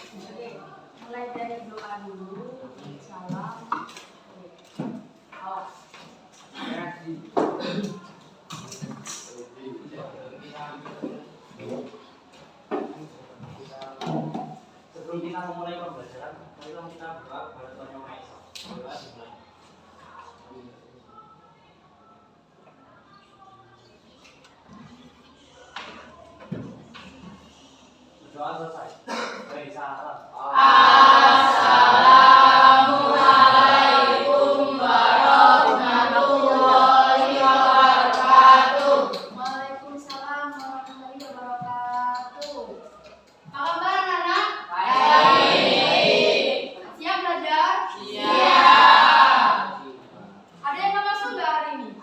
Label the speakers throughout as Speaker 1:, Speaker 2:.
Speaker 1: Oke, mulai dari doa dulu. Salam. Awas.
Speaker 2: Sebelum kita memulai pembelajaran, mari kita berdoa kepada Tuhan Yang Maha Esa. Doa dimulai. Berdoa selesai. Baik, salam.
Speaker 3: Assalamualaikum warahmatullahi wabarakatuh.
Speaker 1: Waalaikumsalam warahmatullahi wabarakatuh.
Speaker 3: Apa kabar anak-anak?
Speaker 1: Baik. Siap belajar?
Speaker 3: Siap.
Speaker 1: Ada yang nggak masuk nggak hari ini?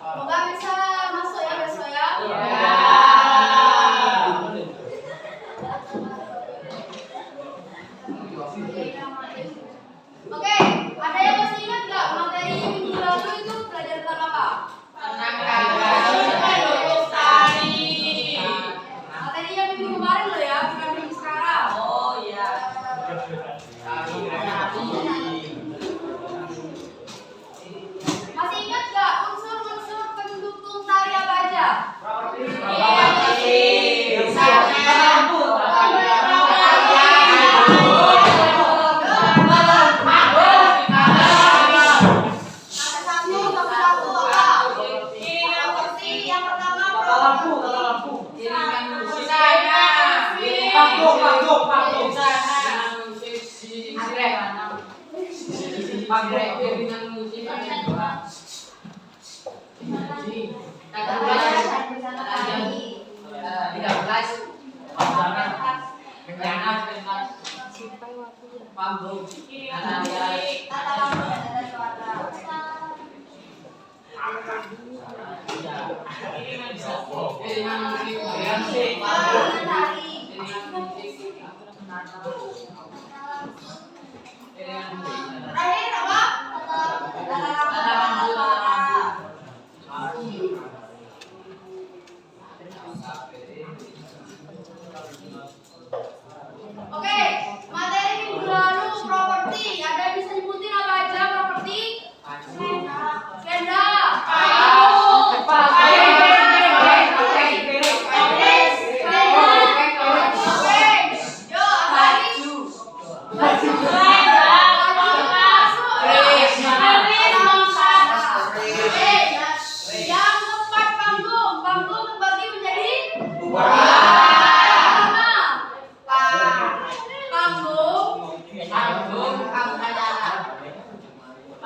Speaker 1: Semoga bisa masuk ya besok ya. Oke, ada yang masih ingat nggak materi minggu lalu itu belajar tentang apa? Materinya minggu kemarin loh ya, bukan minggu sekarang. Masih ingat nggak unsur-unsur pendukung tari apa aja? Satu-satu apa? Yang pertama terakhir apa? Oke, materi minggu lalu properti. Ada yang bisa nyebutin apa aja properti? Tenda, yo, apa lagi? Yang keempat panggung. Panggung terbagi menjadi dua.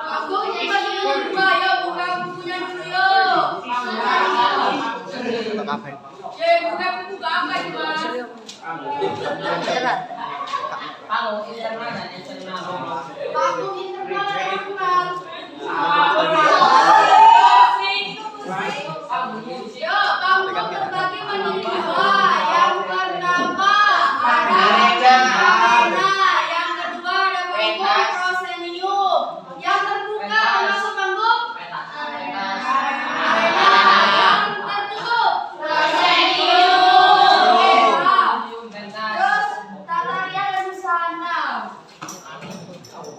Speaker 1: Panggung terbagi menjadi dua. Yo, buka bukunya dulu yo. Ye, buka buku apa Mas? Panggung internal dan eksternal. Yo, panggung terbagi menjadi dua. Yang pertama ada arena, yang kedua ada panggung proscenium. Yang terbuka masuk panggung arena, yang tertutup proscenium. Terus tarian dan busana.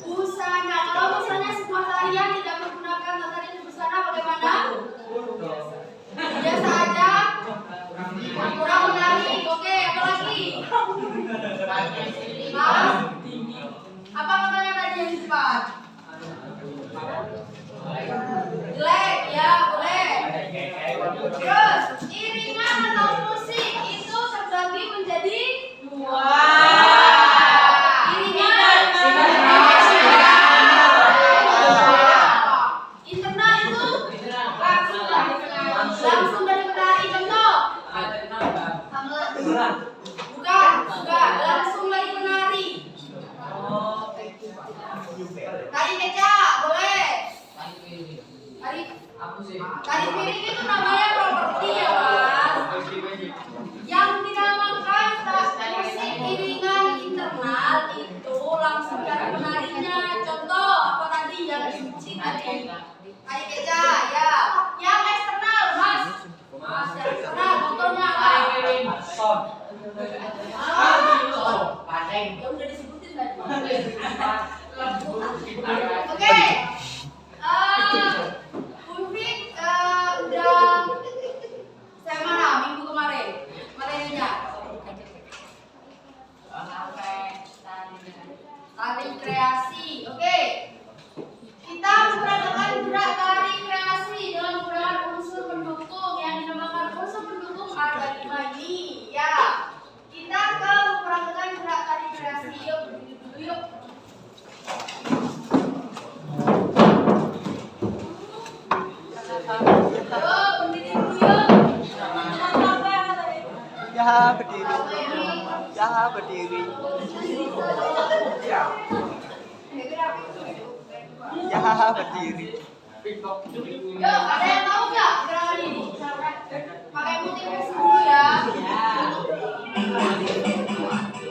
Speaker 1: Busana, kalau misalnya sebuah tarian tidak menggunakan tarian dan busana bagaimana? Biasa aja, kurang menarik. Oke, apa lagi? Mas, apa katanya tadi yang di depan? Jelek, ya boleh. Terus, iringan atau musik itu terbagi menjadi dua. Iringan internal itu langsung dari penari. Contoh, bukan langsung dari penari. Tari kecak boleh. Tari piring itu namanya properti ya Mas. Yang dinamakan musik iringan internal itu langsung Ya udah disebutin tadi. Oke. Mufik udah saya mana minggu kemarin materinya? Tari kreasi. Oke. Kita menggunakan gerak tari kreasi dengan menggunakan unsur pendukung yang dinamakan unsur pendukung ada 5 ini. Ya. Kita ke mempraktekkan gerak tari kreasi. Yuk, berdiri dulu yuk. Yuk, berdiri dulu yuk.
Speaker 4: Ya berdiri. Ya berdiri. Ya berdiri.
Speaker 1: Yuk, ada yang tahu nggak gerakan ini? Pakai motivasi dulu ya.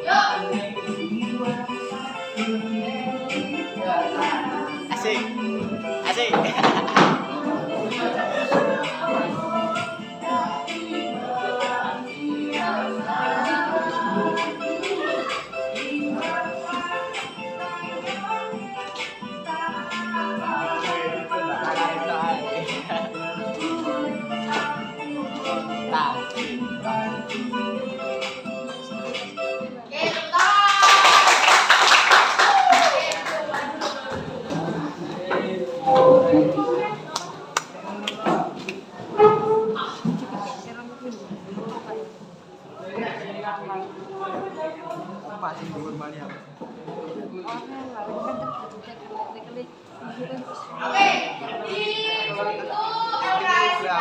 Speaker 1: Yuk.
Speaker 4: Asik. Asik.
Speaker 1: Oke, bentar.
Speaker 4: Masih dulu Maria.
Speaker 1: Oke, di itu LKS-nya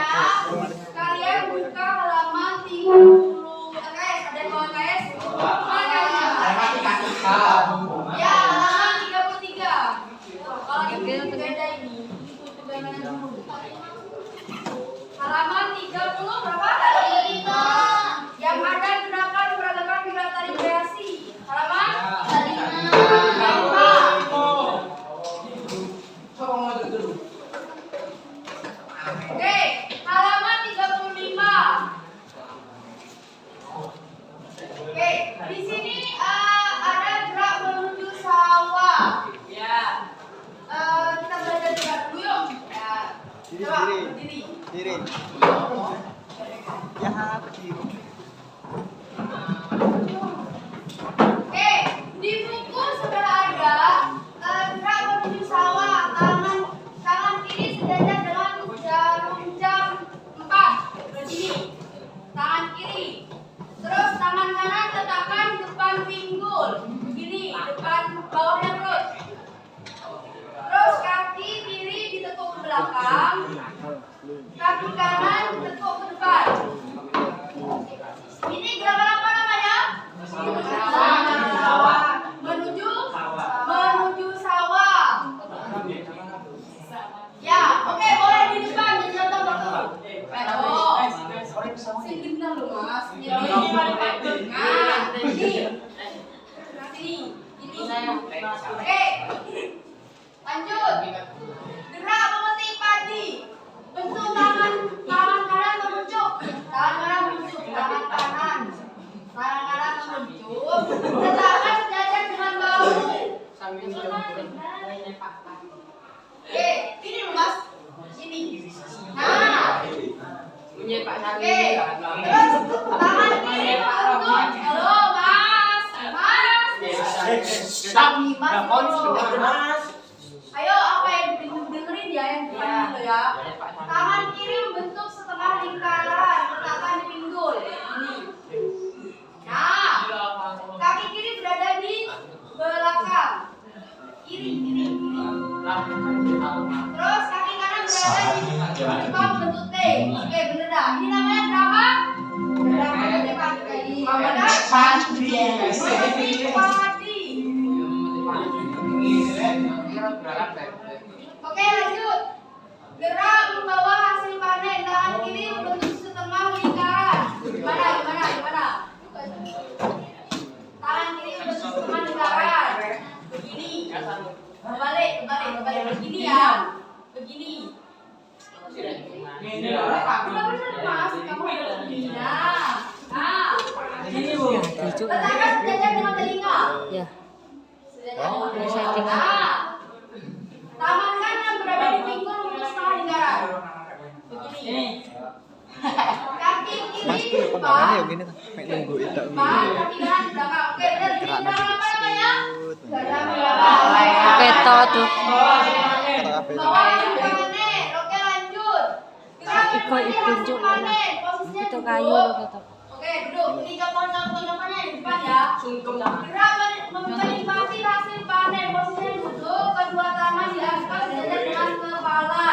Speaker 1: kalian buka halaman 30 LKS. Ada yang mau LKS? Ya, halaman 33. Kalau ini beda ini. Halaman 30 berapa? 35. Yang ada gerakan peradaban gerak tari kreasi. Halaman 35. Oke, halaman 35. Oke, di sini ada gerak menuju sawah. Ya. Kita belajar gerak dulu yuk. Ya. Coba berdiri.
Speaker 4: Diri. Ya berdiri.
Speaker 1: Oke, di buku sudah ada gerak menuju sawah. Tangan kiri sejajar dengan jarum jam 4. Begini. Tangan kiri. Terus tangan kanan letakkan depan pinggul. Begini, depan bawahnya perut. Terus kaki kiri ditekuk ke belakang. Kaki kanan ditekuk ke depan. Ini gerakan apa namanya? Menuju sawah. Ya, oke, boleh di depan dicontoh waktu. Sing benar loh Mas. Nah, ini. Oke. Lanjut. Gerak memetik padi. Bentuk tangan kanan menuncuk. Tangan kanan menuncuk, tangan kanan. Tangan kanan menuncuk. Letakkan sejajar dengan bahu. Oke, ini loh Mas. Ini. Nah. Oke. Terus tangan kiri menuntut. Halo Mas. Mas. Ayo apa yang dengerin ya yang depan dulu ya. Tangan kiri membentuk setengah lingkaran, letakkan di pinggul. Ini. Nah, kaki kiri berada di belakang. Kiri. Terus kaki kanan berada di depan bentuk T. Oke, bener dah. Ini namanya berapa? Memetik padi. Oke, lanjut. Gerak membawa hasil panen. Tangan kiri membentuk setengah lingkaran. Gimana? Tangan kiri membentuk setengah lingkaran. Begini. Kembali. Begini ya. Begini. Benar Mas, kamu harus begini. Nah. Letakkan sejajar dengan telinga.
Speaker 4: gini tuh. Mek nunggu itu.
Speaker 1: Pak, kaki kanan di belakang. Oke, benar. Ini
Speaker 4: Gerak
Speaker 1: gerakan apa namanya? Gerakan
Speaker 3: Keto tuh.
Speaker 4: Kata apa itu?
Speaker 1: Bawa ke panen. Oke, lanjut. Gerakan
Speaker 3: Ikut
Speaker 1: panen. Posisinya
Speaker 3: Itu
Speaker 1: duduk.
Speaker 3: kayu loh keto.
Speaker 1: Oke, duduk. Ini contoh-contohnya di depan ya. Gerakan menikmati hasil panen. Posisinya duduk. Kedua tangan diangkat sejajar dengan kepala.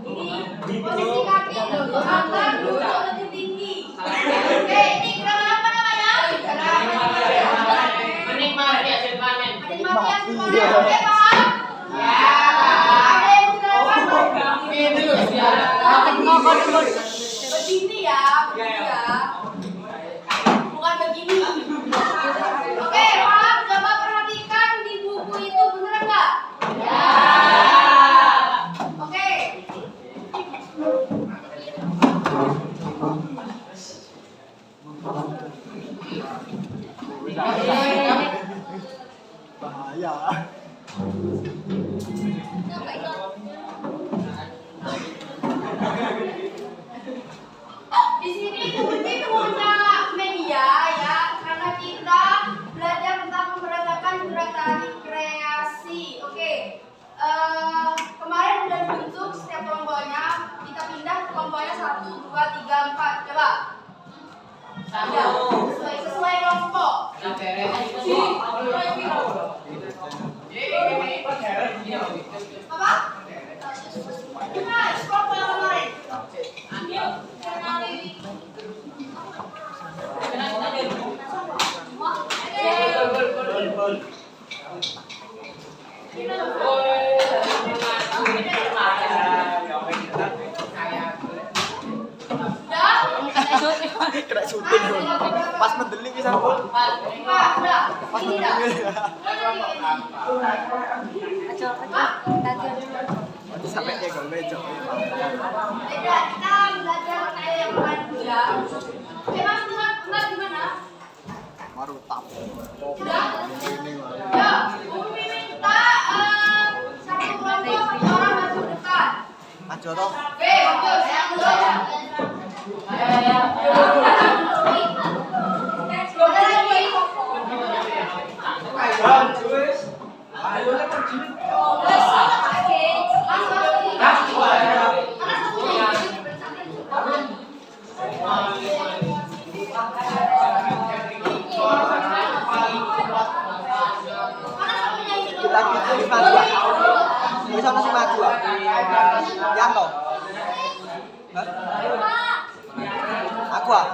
Speaker 1: Ini posisi kaki angkat, duduk lebih tinggi. Oke, ini gerakan apa namanya?
Speaker 2: Menikmati hasil panen.
Speaker 1: Menikmati hasil panen. Oke, paham? Ya. Ada yang gerakan begini ya, begini ya. Bukan begini. Oke, paham? Coba perhatikan di buku itu, bener nggak? Ya. Oke.
Speaker 4: Bahaya.
Speaker 1: Di sini mungkin punya media ya, karena kita belajar tentang memperagakan gerak tarik kreasi. Oke, kemarin udah dibentuk setiap kelompoknya. Kita pindah ke kelompoknya 1, 2, 3, 4. Coba. Ya, sesuai kelompok. Apa? Benar, kelompok yang kemarin.
Speaker 4: Kena syuting dong. Pas mendeling bisa kok. Pas mendeling. Sampai dia gak becok.
Speaker 1: Beda, kita belajar kayak yang lain dulu ya. Mas, gimana?
Speaker 4: Baru tap.
Speaker 1: Sudah?
Speaker 4: Ini mah.
Speaker 1: Ya, Umi minta satu kelompok, satu orang maju depan.
Speaker 4: Maju toh.
Speaker 1: Oke, betul. Saya dulu ya. Ada lagi?
Speaker 4: Kita pilih maju. Bisa nasi maju. Yang toh. Aku ah.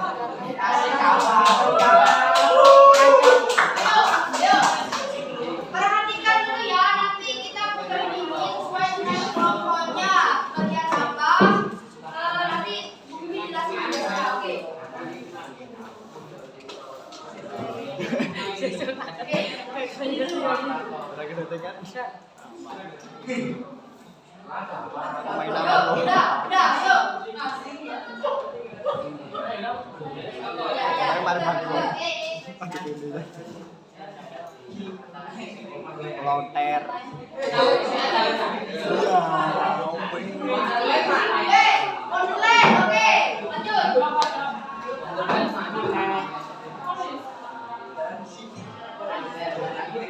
Speaker 1: Perhatikan dulu ya, nanti kita putar ini sesuai dengan kelompoknya. Bagian apa? Nanti Bumi jelasin biasanya, oke?
Speaker 4: Lagi settingan. Main
Speaker 1: Yuk,
Speaker 4: apa lo?
Speaker 1: udah, yuk.
Speaker 4: Main bareng aku. Aduh ini. Lonter.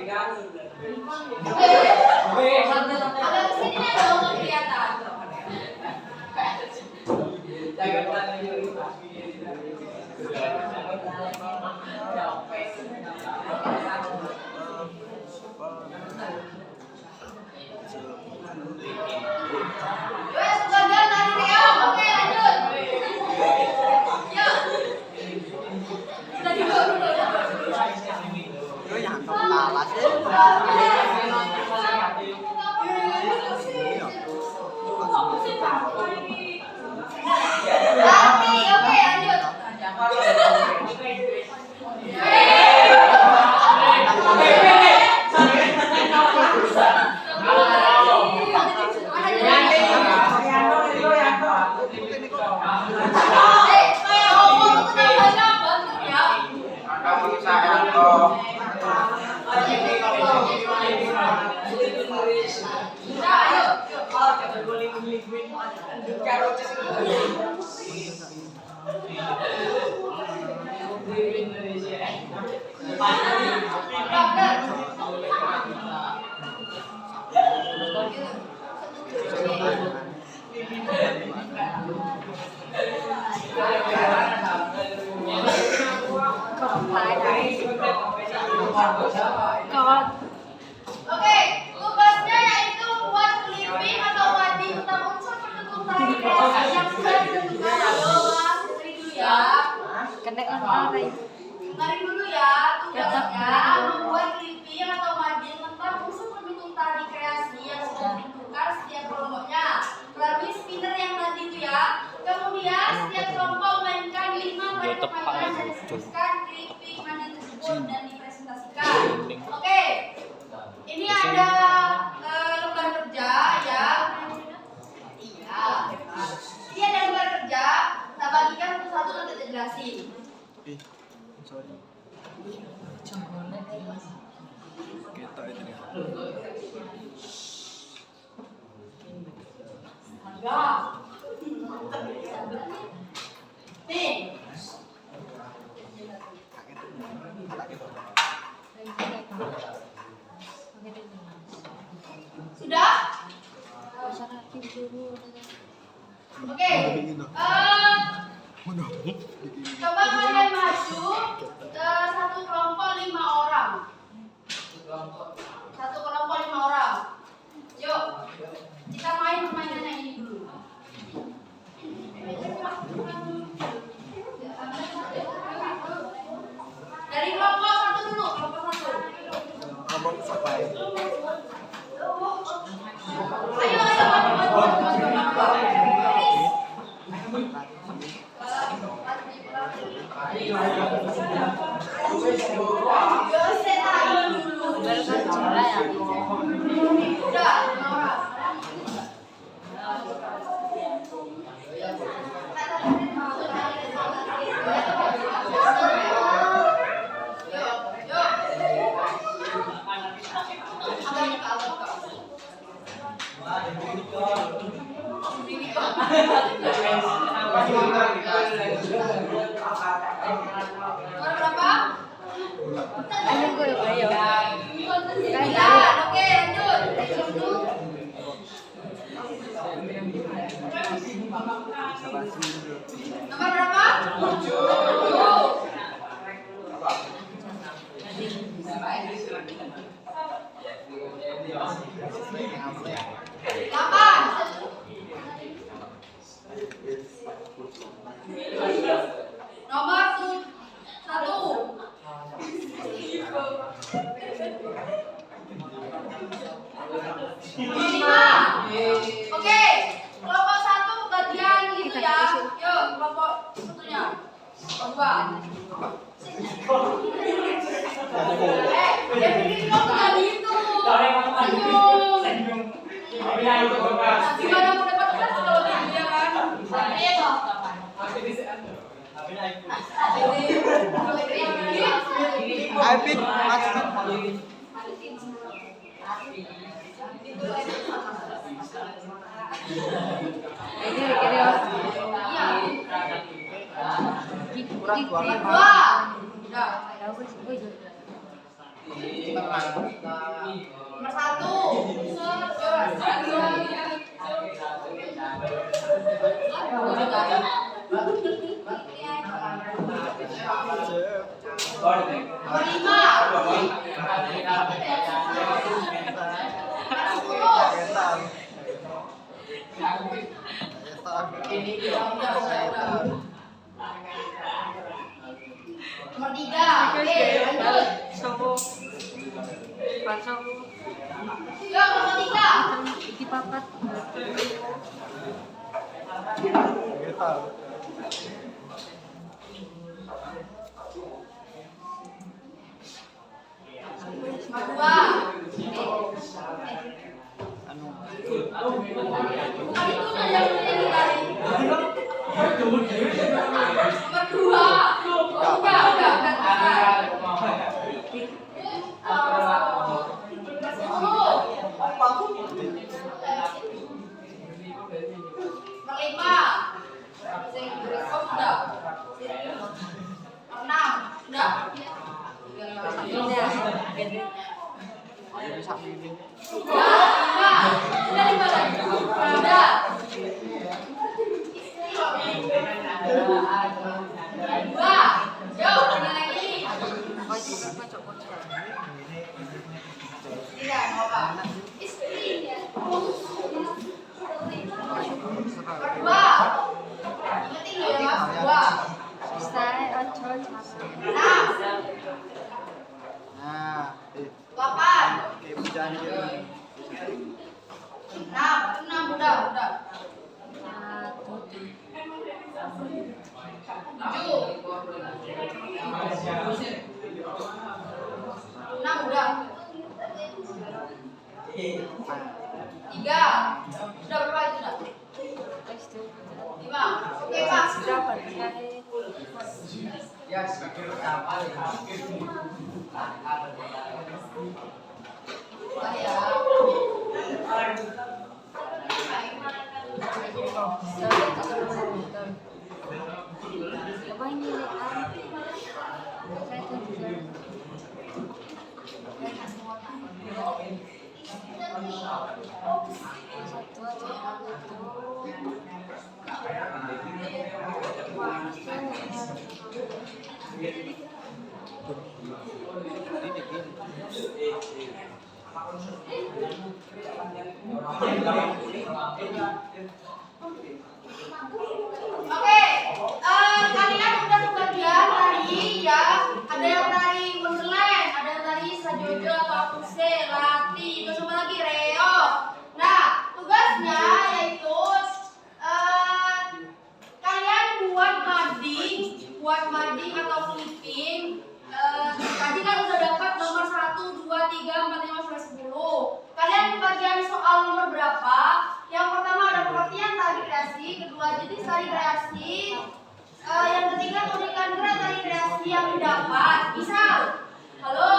Speaker 4: Iya,
Speaker 1: Oke, konsulen, oke, lanjut. Agak kesini nih dong, nggak kelihatan. Yuk, sebagian tadi nih, oke, lanjut. Yuk. Sudah dulu.
Speaker 4: Yo yang kalah sih.
Speaker 1: Tapi, oke, lanjut. Oke, tugasnya yaitu membuat clipping atau wading tentang unsur pendukung tari kreasi yang sudah ditentukan. Ayo, Mas, dengerin dulu ya.
Speaker 3: Kena orang.
Speaker 1: Dengerin dulu ya, tugasnya membuat clipping atau wading tentang unsur pendukung tari kreasi yang sudah ditentukan setiap kelompoknya melalui spinner yang tadi itu ya. Kemudian setiap kelompok memainkan 5 tari permainan dan disebutkan clipping wading tersebut dan dipresentasikan. Oke. Ini ada lembar kerja ya. Iya. Ini ada lembar kerja. Kita bagikan satu-satu nanti kita jelasin.
Speaker 4: Sorry. Kita itu nih.
Speaker 1: Ya. Nih. Sudah? Oke. Coba kalian maju ke satu kelompok 5 orang. Satu kelompok 5 orang. Yuk, kita main permainan yang ini dulu. Dari kelompok satu dulu, kelompok satu.
Speaker 4: Kelompok sampai.
Speaker 1: Ayo, maju. Berapa?
Speaker 3: Ayo gue, ayo.
Speaker 1: Sembilan. Oke, lanjut. Nomor berapa? 7. Nomor 1. 5. Oke, kelompok 1 bagian gitu ya. Yuk, kelompok satunya. Kelompok 2. Ya bikin kelompok tadi itu. Senyum. Gimana mau dapat kelas kalau dia kan? Ayo.
Speaker 4: Epic masukin. Kurang 2 kan?
Speaker 1: 2. Udah. Nomor 3. Oke, lanjut. Yuk, nomor 3.
Speaker 3: Iki papat.
Speaker 1: Nomor 2. apa? Istrinya. Kedua. Ingetin lo ya, Mas. Dua.
Speaker 3: Saya ojo capek.
Speaker 1: 6.
Speaker 4: Nah,
Speaker 1: 8.
Speaker 4: ibu jangan
Speaker 1: 6 udah. 7. 6 udah. 3. Udah berapa itu dah? 5. Oke, Mas.
Speaker 3: Berapa?
Speaker 1: Lagi ya.
Speaker 3: Apa ini lihat? Saya tuh satu
Speaker 1: Oke, kalian udah kebagian tadi ya. Ada yang tari Wonderland, ada yang tari Sajojo, Papuse, Lati, itu semua lagi Reo. Nah, tugasnya yaitu kalian buat mading atau clipping. Tadi kan udah dapat nomor 1, 2, 3, 4, 5, sampai 10. Kalian bagian soal nomor berapa? Yang pertama ada pengertian tari kreasi, kedua jenis tari kreasi, yang ketiga keunikan gerak tari kreasi yang didapat. Bisa? Halo?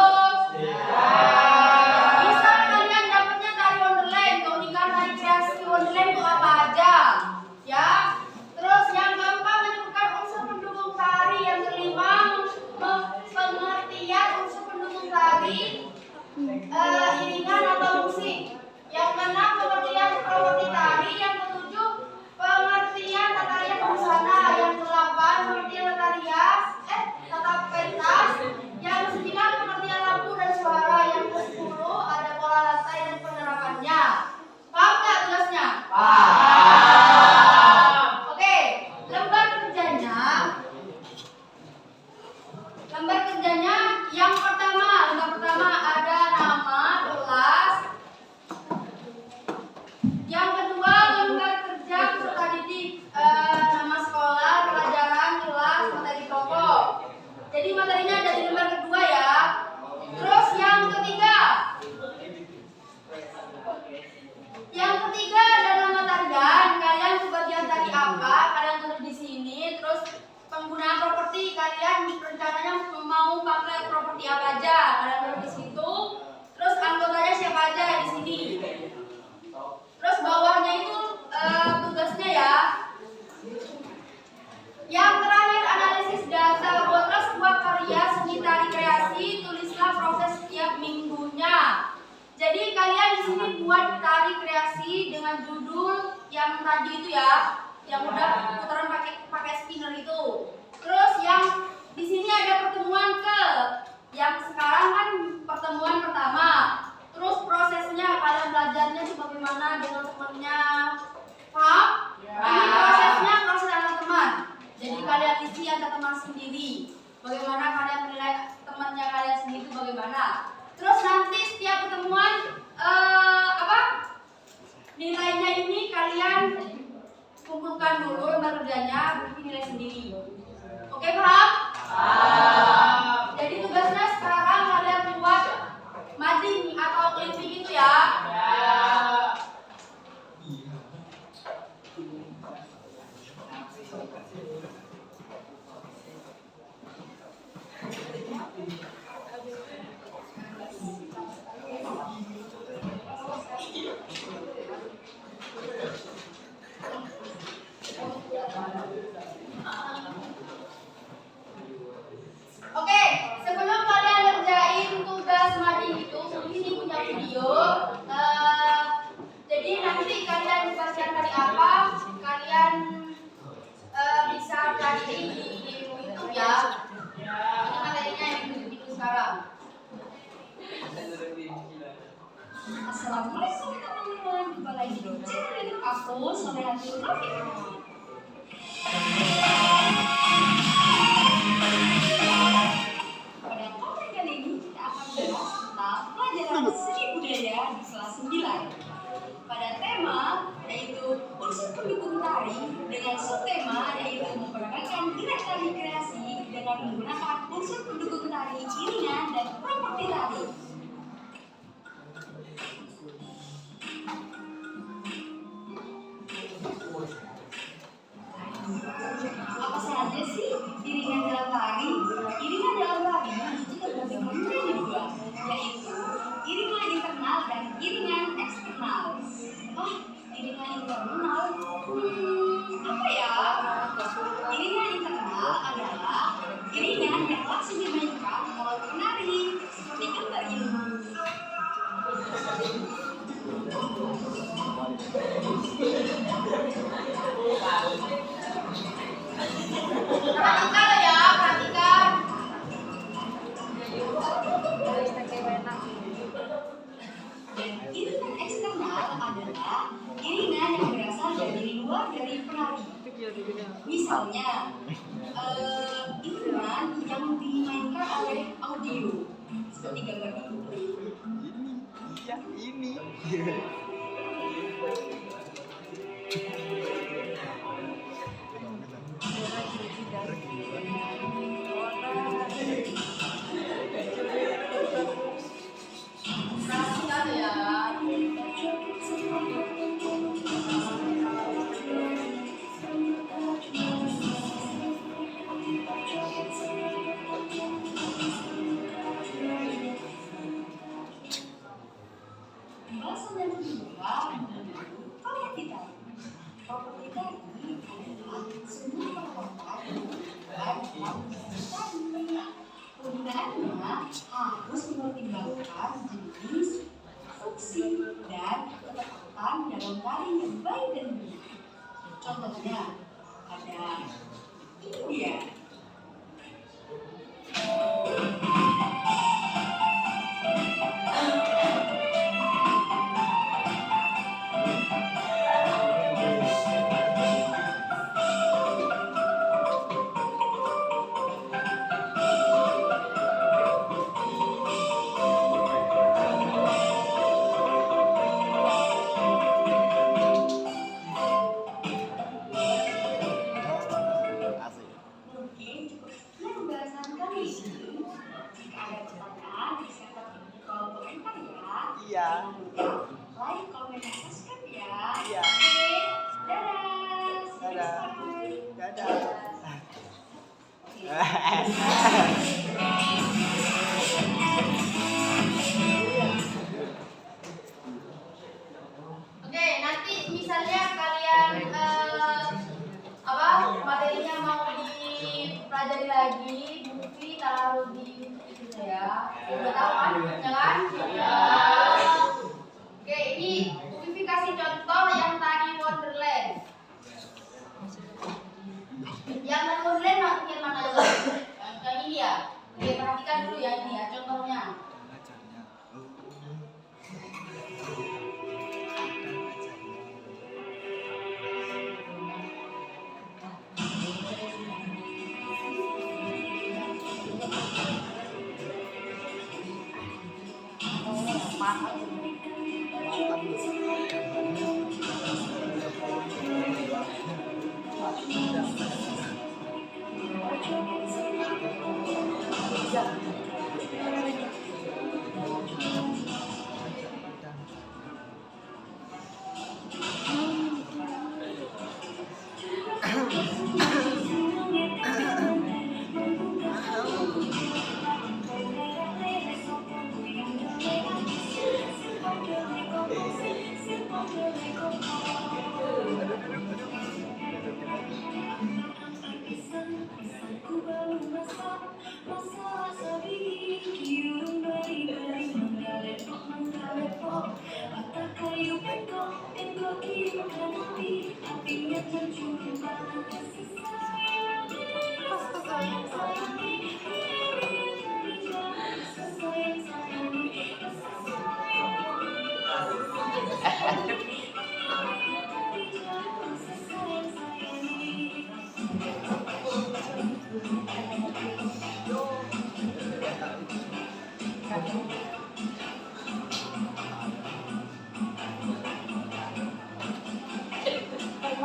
Speaker 1: Bisa kalian dapatnya tari Wonderland, keunikan tari kreasi Wonderland itu apa aja? Ya. Terus yang keempat menyebutkan unsur pendukung tari, yang kelima pengertian unsur pendukung tari, iringan atau musik. Yang keenam pengertian properti tari, yang ketujuh pengertian tata rias busana, yang kedelapan pengertian tata pentas, yang kesembilan pengertian lampu dan suara, yang ke-10 ada pola lantai dan penerapannya. Paham nggak tugasnya? Oke, lembar kerjanya yang pertama ada nama kelas. Yang kedua lembar kerja peserta didik, nama sekolah, pelajaran, kelas, materi pokok. Jadi materinya ada di lembar kedua ya. Terus yang ketiga ada nama tarian. Kalian kebagian tari apa? Kalian tulis di sini. Terus penggunaan properti, kalian rencananya mau pakai properti apa aja? Kalian tulis di situ. Terus anggotanya siapa aja di sini? Terus bawahnya itu tugasnya ya. Yang terakhir analisis data. Buatlah sebuah karya seni tari kreasi, tulislah proses setiap minggunya. Jadi kalian di sini buat tari kreasi dengan judul yang tadi itu ya, yang udah putaran pakai spinner itu. Terus yang di sini ada pertemuan yang sekarang kan pertemuan pertama. Terus prosesnya kalian belajarnya itu bagaimana dengan temannya. Paham? Ini prosesnya proses antar teman. Jadi kalian isi antar teman sendiri. Bagaimana kalian menilai temannya kalian sendiri itu bagaimana. Terus nanti setiap pertemuan nilainya ini kalian kumpulkan dulu lembar kerjanya, berarti nilai sendiri. Oke, paham? Jadi tugasnya sekarang kalian buat mading atau clipping itu ya. Assalamualaikum teman-teman, kembali lagi di channel YouTube aku, Sore Hati Rafi. Pada konten kali ini kita akan membahas tentang pelajaran seni budaya di kelas 9. Pada tema yaitu unsur pendukung tari dengan subtema yaitu memperagakan gerak tari kreasi dengan menggunakan unsur pendukung tari iringan dan properti tari. Apa saja sih iringan dalam tari? Iringan dalam tari itu terbagi menjadi dua, yaitu iringan internal dan iringan eksternal. Iringan internal? Apa ya? Iringan internal adalah iringan yang langsung dimainkan oleh penari, seperti gambar ini. Perhatikan ya, perhatikan. Dan iringan eksternal adalah iringan yang berasal dari luar dari penari. Misalnya, iringan yang dimainkan oleh audio, seperti gambar ini.
Speaker 4: Iya, ini.
Speaker 1: Perhatikan ya. Pembahasan yang kedua, properti tari. Properti tari adalah semua perbuatan dalam tari. Penggunaannya harus mempertimbangkan jenis, fungsi, dan ketepatan dalam tari yang baik dan benar. Contohnya ada ini dia. Mungkin cukup sekian pembahasan kali ini. Jika ada pertanyaan, bisa ketik di kolom komentar ya.
Speaker 4: Iya.
Speaker 1: Jangan lupa like, comment, dan subscribe ya.
Speaker 4: Iya.
Speaker 1: Oke, dadah. See you
Speaker 4: Dadah.
Speaker 1: next time.
Speaker 4: Dadah.
Speaker 1: Oke, nanti misalnya kalian materinya mau dipelajari lagi, bukti taruh di itu ya. Udah tahu kan? Ya kan? Ya. Oke, ini Vivi kasih contoh yang tadi Wonderland. Yang tadi Wonderland makin mana dulu? Yang ini ya. Oke, perhatikan dulu ya ini ya contohnya.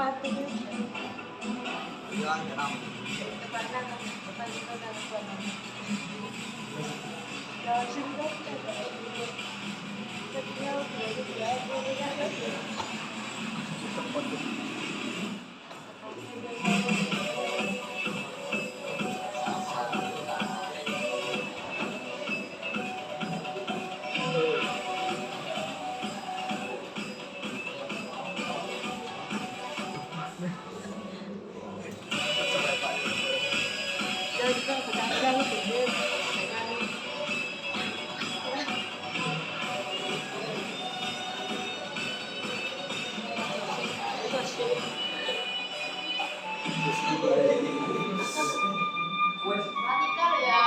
Speaker 3: sepatu gitu.
Speaker 4: Bilang kenapa?
Speaker 3: Depannya depan itu ada sepatu. Kalau sudah
Speaker 1: Perhatikan ya.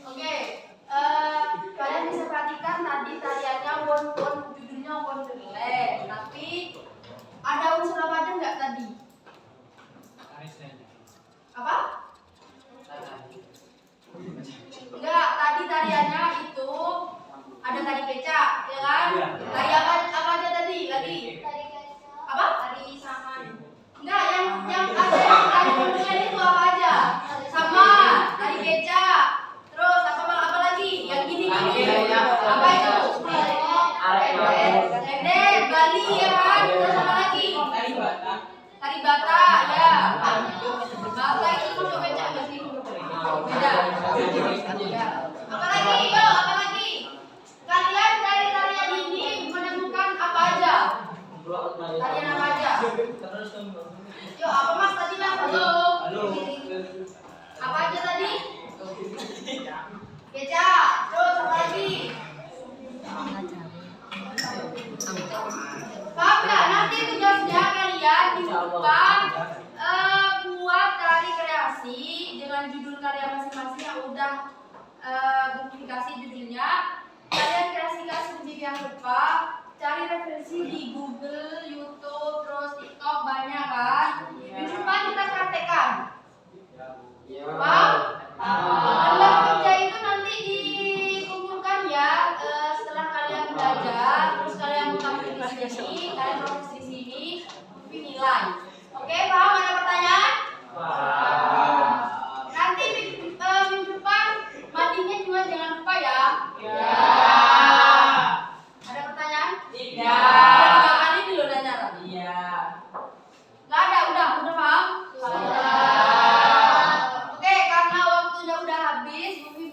Speaker 1: Oke, kalian bisa perhatikan tadi tariannya won-won, judulnya Wonderland. Tapi ada unsur apa aja nggak tadi? Apa? Enggak, tadi tariannya itu ada tari becak, ya kan? Tari apa aja tadi? Apa? Tari saman. Enggak, yang ada yang tari Wonderland itu apa aja? Sama, tari becak. Terus apa lagi? Yang gini. Apa itu? Pendek, Bali ya kan? Terus apa lagi? Tari bata, ya. Bata itu masuk becak nggak sih? Beda. Ya. Apa lagi? Yo, apa lagi? Kalian dari tarian ini menemukan apa aja? Tarian apa aja? Yo, apa mas tadi mas? Halo. Apa aja tadi? Becak. Terus apa lagi? Paham nggak? Nanti tugasnya kalian dibutuhkan buat tari kreasi dengan judul karya masing-masing yang udah publikasi judulnya. Kalian kreasikan sedemikian rupa, cari referensi di Google, YouTube, terus TikTok banyak kan. Minggu depan kita praktekkan. Paham? Lembar kerja itu nanti dikumpulkan ya setelah kalian belajar, terus kalian tampil di sini, kalian proses di sini, tapi nilai. Oke, paham? Ada pertanyaan? Nanti minggu depan mandinya juga jangan lupa ya. Ada pertanyaan? Udah 3 kali dulu nanya. Nggak ada, udah paham? Oke, karena waktunya udah habis, mungkin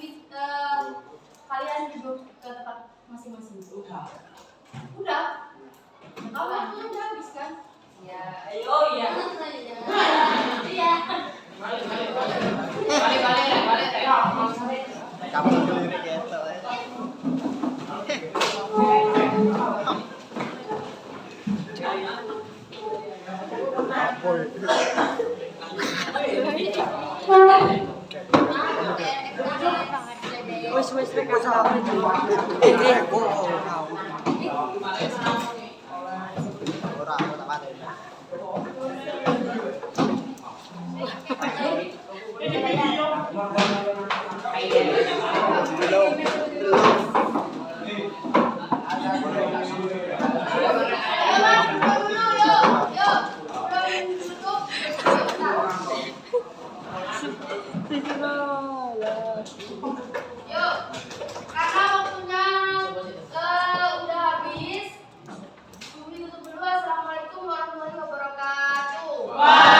Speaker 1: kalian duduk ke tempat masing-masing. Udah. Kalau waktunya udah habis kan? Ya. Oh iya. Iya. Balik.
Speaker 4: Kamu ngelirik ya,
Speaker 3: Wes rekam
Speaker 4: Ora tak
Speaker 1: Yuk, karena waktunya udah habis. Tutup dulu. Assalamualaikum warahmatullahi wabarakatuh.